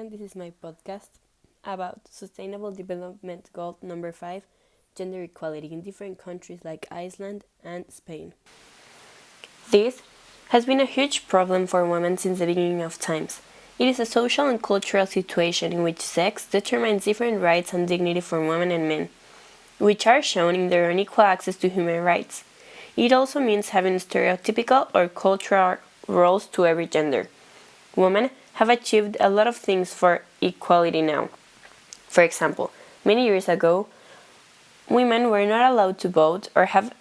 everyone, this is my podcast about Sustainable Development Goal number 5, gender equality in different countries like Iceland and Spain. This has been a huge problem for women since the beginning of times. It is a social and cultural situation in which sex determines different rights and dignity for women and men, which are shown in their unequal access to human rights. It also means having stereotypical or cultural roles to every gender. Women have achieved a lot of things for equality now. For example, many years ago, women were not allowed to vote or have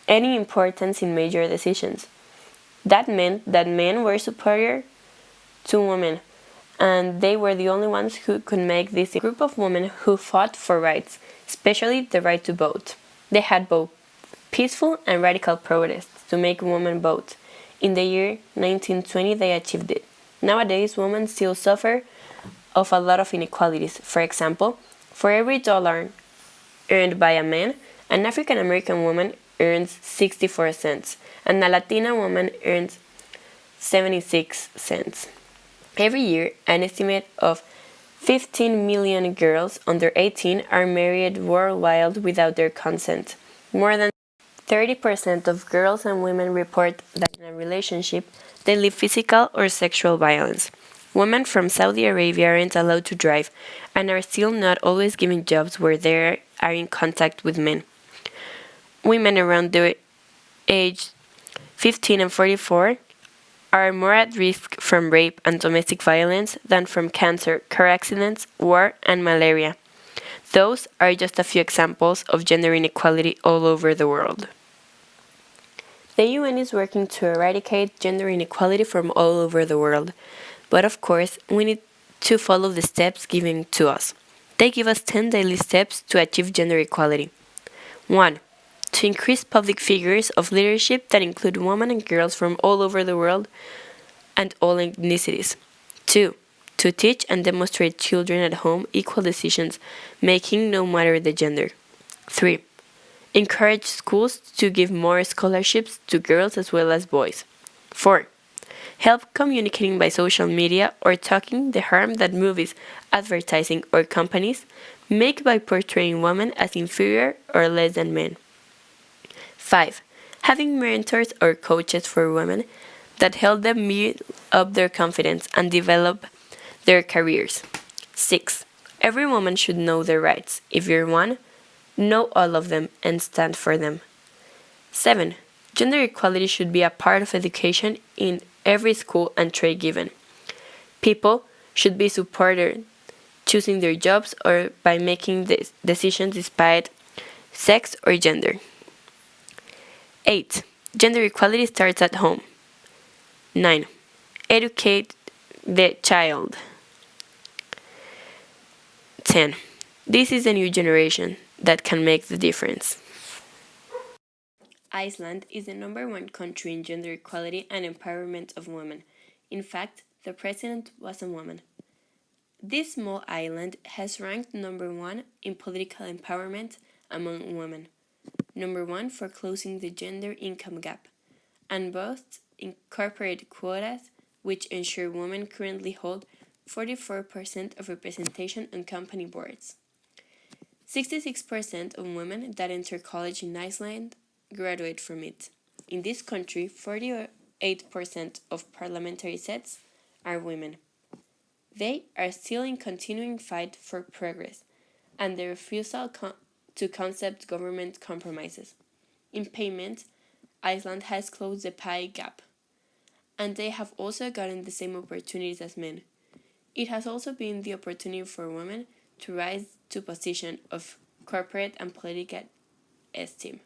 any importance in major decisions. That meant that men were superior to women, and they were the only ones who could make this group of women who fought for rights, especially the right to vote. They had both peaceful and radical protests to make women vote. In the year 1920, they achieved it. Nowadays, women still suffer of a lot of inequalities. For example, for every dollar earned by a man, an African American woman earns 64 cents, and a Latina woman earns 76 cents. Every year, an estimate of 15 million girls under 18 are married worldwide without their consent. More than 30% of girls and women report that in a relationship they live physical or sexual violence. Women from Saudi Arabia aren't allowed to drive and are still not always given jobs where they are in contact with men. Women around the age 15 and 44 are more at risk from rape and domestic violence than from cancer, car accidents, war, and malaria. Those are just a few examples of gender inequality all over the world. The UN is working to eradicate gender inequality from all over the world, but of course, we need to follow the steps given to us. They give us 10 daily steps to achieve gender equality. 1. To increase public figures of leadership that include women and girls from all over the world and all ethnicities. 2. To teach and demonstrate children at home equal decisions making no matter the gender. 3. Encourage schools to give more scholarships to girls as well as boys. 4. Help communicating by social media or talking the harm that movies, advertising, or companies make by portraying women as inferior or less than men. 5. Having mentors or coaches for women that help them build up their confidence and develop their careers. 6. Every woman should know their rights. If you're one, know all of them and stand for them. 7. Gender equality should be a part of education in every school and trade given. People should be supported choosing their jobs or by making decisions despite sex or gender. 8. Gender equality starts at home. 9. Educate the child. 10. This is a new generation that can make the difference. Iceland is the number one country in gender equality and empowerment of women. In fact, the president was a woman. This small island has ranked number 1 in political empowerment among women, number 1 for closing the gender income gap, and boasts incorporated quotas which ensure women currently hold 44% of representation on company boards. 66% of women that enter college in Iceland graduate from it. In this country, 48% of parliamentary seats are women. They are still in continuing fight for progress and the refusal to accept government compromises. In payment, Iceland has closed the pay gap, and they have also gotten the same opportunities as men. It has also been the opportunity for women to rise to position of corporate and political esteem.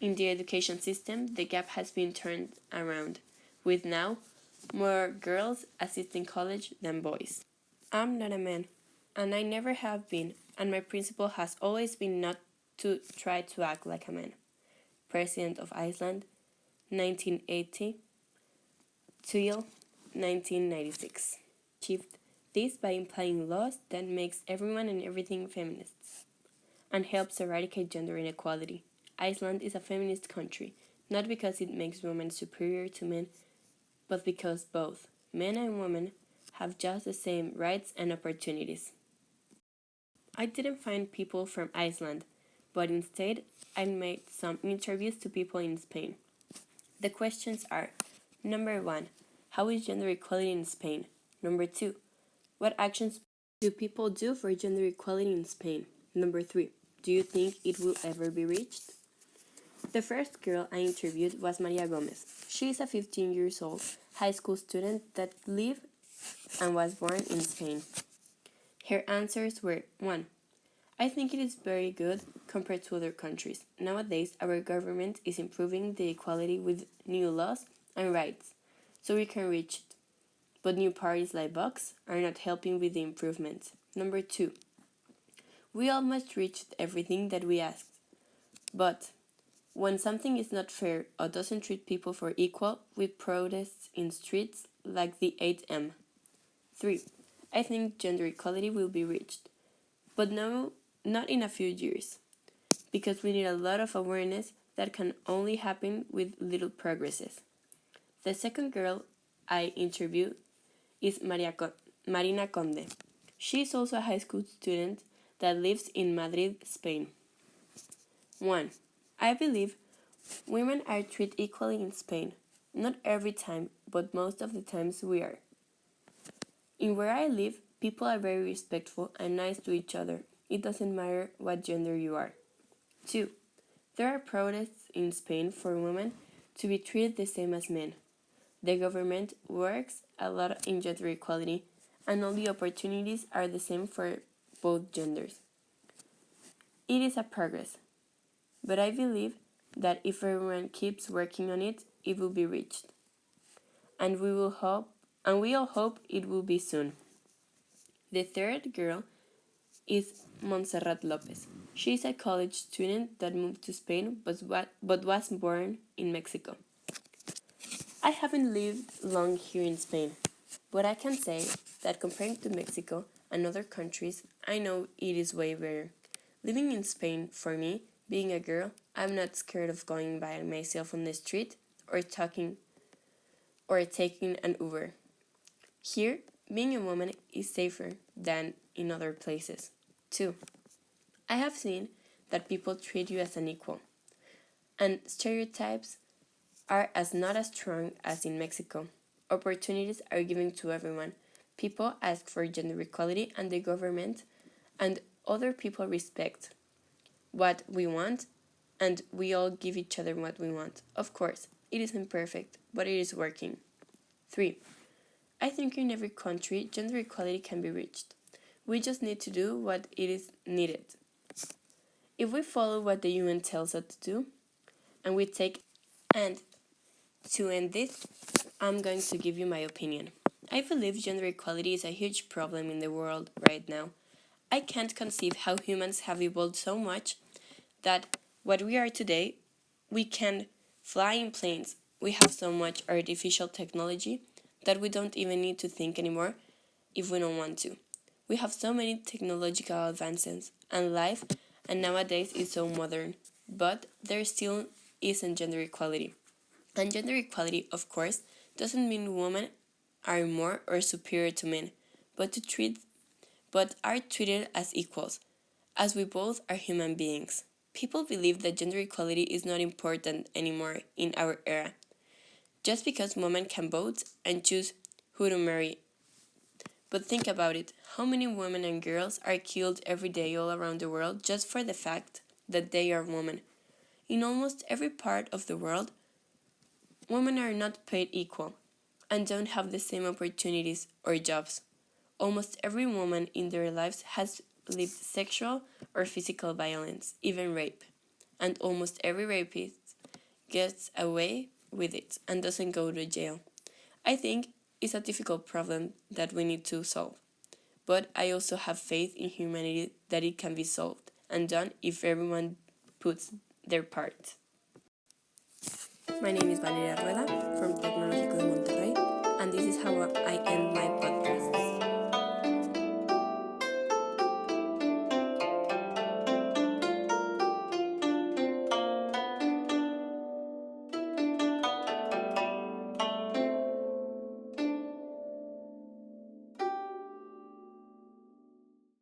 In the education system, the gap has been turned around, with now more girls assisting college than boys. I'm not a man, and I never have been, and my principle has always been not to try to act like a man. President of Iceland, 1980 till 1996. Achieved this by implying laws that makes everyone and everything feminists and helps eradicate gender inequality. Iceland is a feminist country, not because it makes women superior to men, but because both men and women have just the same rights and opportunities. I didn't find people from Iceland, but instead I made some interviews to people in Spain. The questions are: number 1, how is gender equality in Spain? Number 2, what actions do people do for gender equality in Spain? Number 3, do you think it will ever be reached? The first girl I interviewed was Maria Gomez. She is a 15 years old high school student that lived and was born in Spain. Her answers were: 1, I think it is very good compared to other countries. Nowadays, our government is improving the equality with new laws and rights, so we can reach it. But new parties like Vox are not helping with the improvements. Number 2, we almost reached everything that we asked. But when something is not fair or doesn't treat people for equal, we protest in streets like the 8M. 3, I think gender equality will be reached, but no, not in a few years, because we need a lot of awareness that can only happen with little progresses. The second girl I interviewed is Marina Conde. She is also a high school student that lives in Madrid, Spain. 1, I believe women are treated equally in Spain. Not every time, but most of the times we are. In where I live, people are very respectful and nice to each other. It doesn't matter what gender you are. 2, there are protests in Spain for women to be treated the same as men. The government works a lot in gender equality, and all the opportunities are the same for both genders. It is a progress, but I believe that if everyone keeps working on it, it will be reached. And we all hope it will be soon. The third girl is Montserrat Lopez. She is a college student that moved to Spain but was born in Mexico. I haven't lived long here in Spain, but I can say that comparing to Mexico and other countries, I know it is way better. Living in Spain, for me, being a girl, I'm not scared of going by myself on the street or taking an Uber. Here, being a woman is safer than in other places. 2, I have seen that people treat you as an equal, and stereotypes are not as strong as in Mexico. Opportunities are given to everyone. People ask for gender equality, and the government and other people respect what we want, and we all give each other what we want. Of course, it isn't perfect, but it is working. 3, I think in every country, gender equality can be reached. We just need to do what it is needed. If we follow what the UN tells us to do, and to end this, I'm going to give you my opinion. I believe gender equality is a huge problem in the world right now. I can't conceive how humans have evolved so much that what we are today, we can fly in planes. We have so much artificial technology that we don't even need to think anymore if we don't want to. We have so many technological advances and life, and nowadays is so modern, but there still isn't gender equality. And gender equality, of course, doesn't mean women are more or superior to men, but are treated as equals, as we both are human beings. People believe that gender equality is not important anymore in our era, just because women can vote and choose who to marry. But think about it, how many women and girls are killed every day all around the world just for the fact that they are women? In almost every part of the world, women are not paid equal and don't have the same opportunities or jobs. Almost every woman in their lives has lived sexual or physical violence, even rape. And almost every rapist gets away with it and doesn't go to jail. I think it's a difficult problem that we need to solve. But I also have faith in humanity that it can be solved and done if everyone puts their part. My name is Valeria Rueda from Tecnológico de Monterrey, and this is how I end